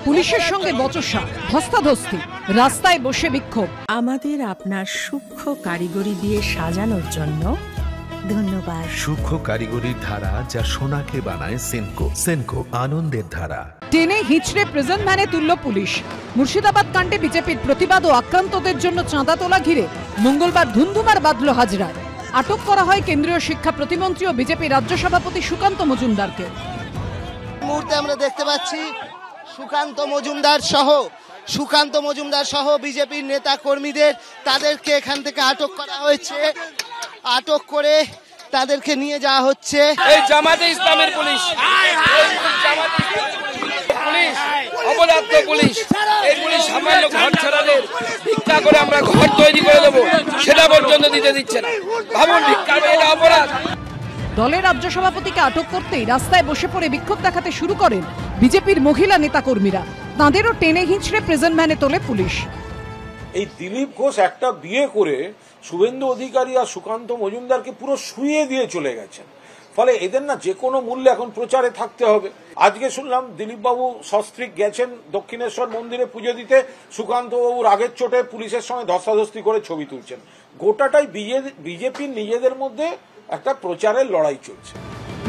পুলিশের সঙ্গে বচসা, ধস্তাধস্তি, রাস্তায় বসে বিক্ষোভ। আমাদের আপনার সূক্ষ্ম কারিগরি দিয়ে সাজানোর জন্য ধন্যবাদ। সূক্ষ্ম কারিগরির ধারা যা সোনাকে বানায় সেনকো। সেনকো, আনন্দের ধারা। টেনে হিঁচড়ে প্রিজন ভ্যানে তুলল পুলিশ। মুর্শিদাবাদ কাণ্ডে বিজেপির প্রতিবাদ ও আক্রান্তদের জন্য চাঁদা তোলা ঘিরে মঙ্গলবার ধুন্ধুমার বাঁধল হাজরায়। আটক করা হয় কেন্দ্রীয় শিক্ষা প্রতিমন্ত্রী ও বিজেপি রাজ্য সভাপতি সুকান্ত মজুমদারকে। মুহূর্তে আমরা দেখতে পাচ্ছি সুকান্ত মজুমদার সহ বিজেপির নেতা কর্মীদের তাদেরকে এখান থেকে আটক করা হয়েছে। আটক করে তাদেরকে নিয়ে যাওয়া হচ্ছে। এই জামাতে ইসলামের পুলিশ, অপদার্থ পুলিশ, এই পুলিশ সামান্য ঘর ছাড়াদের ভিক্ষা করে আমরা ঘর তৈরি করে দেবো সেটা পর্যন্ত দিতে দিচ্ছে না। ভাবুন, ভিক্ষা এটা অপরাধ। দলের রাজ্য সভাপতিকে আটক করতেই রাস্তায় বসে পড়ে বিক্ষোভ দেখাতে শুরু করেন বিজেপির মহিলা নেতাকর্মীরা। তাঁদেরও টেনে হিঁচড়ে প্রিজন ভ্যানে তোলে পুলিশ। এই দিলীপ ঘোষ একটা বিয়ে করে শুভেন্দু অধিকারী আর সুকান্ত মজুমদারকে পুরো শুইয়ে দিয়ে চলে গেছেন। ফলে এদের না যে কোনো মূল্যে এখন প্রচারে থাকতে হবে। আজকে শুনলাম দিলীপবাবু সস্ত্রীক গেছেন দক্ষিণেশ্বর মন্দিরে পুজো দিতে, সুকান্ত বাবুর আগের চোটে পুলিশের সঙ্গে ধস্তাধস্তি করে ছবি তুলছেন। গোটাটাই বিজেপির নিজেদের মধ্যে একটা প্রচারের লড়াই চলছে।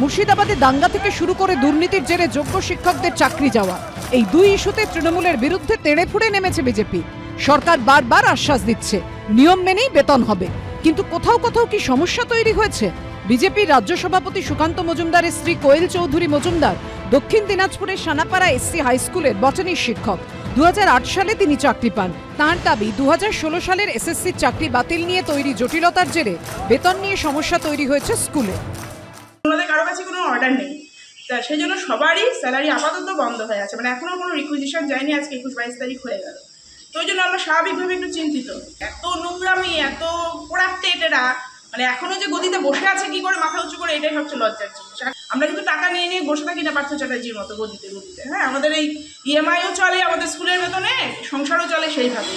মুর্শিদাবাদে দাঙ্গা থেকে শুরু করে দুর্নীতির জেরে যোগ্য শিক্ষকদের চাকরি যাওয়া, এই দুই ইস্যুতে তৃণমূলের বিরুদ্ধে তেড়ে ফুঁড়ে নেমেছে বিজেপি। সরকার বারবার আশ্বাস দিচ্ছে নিয়ম মেনেই বেতন হবে, কিন্তু কোথাও কোথাও কি সমস্যা তৈরি হয়েছে? বিজেপির রাজ্য সভাপতি সুকান্ত মজুমদারের স্ত্রী কোয়েল চৌধুরী মজুমদার দক্ষিণ দিনাজপুরের সানাপাড়া এসসি হাই স্কুলের বটানির শিক্ষক। 2008 সালে তিনি চাকরি পান। তাঁর দাবি 2016 সালের এসএসসির চাকরি বাতিল নিয়ে তৈরি জটিলতার জেরে বেতন নিয়ে সমস্যা তৈরি হয়েছে স্কুলে। আমাদের কারো কাছে কোনো অর্ডার নেই, সেই জন্য সবারই স্যালারি আপাতত বন্ধ হয়ে আছে, মানে এখনো কোনো রিকুইজিশন যায়নি। আজকে 21-22 তারিখ হয়ে গেল, তো ওই জন্য আমরা স্বাভাবিকভাবে একটু চিন্তিত। এত নোংরামি, এত করাপ্টেড এরা, মানে এখনো যে গদিতে বসে আছে কি করে মাথা উঁচু করে, এটাই সবচেয়ে লজ্জার জিনিস। আমরা কিন্তু টাকা নিয়ে নিয়ে বসে থাকি না পার্থ চ্যাটার্জির মতো গদিতে। হ্যাঁ, আমাদের এই ইএমআইও চলে, আমাদের স্কুলের বেতনে সংসারও চলে সেইভাবে।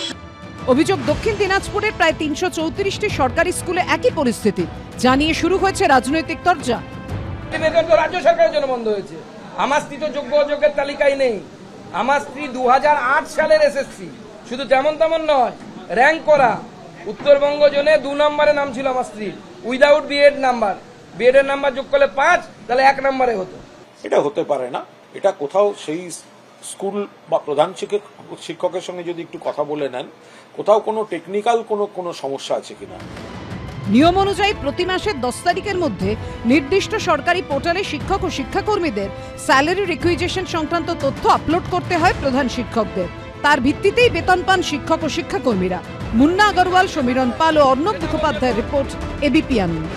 অভিযোগ, দক্ষিণ দিনাজপুরের প্রায় 334টি সরকারি স্কুলে একই পরিস্থিতি, জানিয়ে শুরু হয়েছে রাজনৈতিক তরজা। বেতন তো রাজ্য সরকারের জন্য বন্ধ হয়েছে। আমার স্ত্রী তো যোগ্য অযোগ্যের তালিকায় নেই। আমার স্ত্রী 2008 সালের এসএসসি, শুধু তেমন তেমন নয়, র্যাঙ্ক করা। উত্তরবঙ্গ জোনে 2 নম্বরে নাম ছিল আমার স্ত্রীর, উইদাউট বিএড নাম্বার। বিএড এর নাম্বার যোগ করলে 5, তাহলে 1 নম্বরে হতো। এটা হতে পারে না। এটা কোথাও সেই স্কুল বা প্রধান শিক্ষকের সঙ্গে যদি একটু কথা বলে নেন, কোথাও কোনো টেকনিক্যাল কোনো সমস্যা আছে কিনা। নিয়ম অনুযায়ী প্রতি মাসের 10 তারিখের মধ্যে নির্দিষ্ট সরকারি পোর্টালে শিক্ষক ও শিক্ষাকর্মীদের স্যালারি রিকুইজিশন সংক্রান্ত তথ্য আপলোড করতে হয় প্রধান শিক্ষকদের। তার ভিত্তিতেই বেতন পান শিক্ষক ও শিক্ষাকর্মীরা। মুন্না আগরওয়াল, সমীরণ পাল ও অর্ণব মুখোপাধ্যায়ের রিপোর্ট, এবিপি আনন্দ।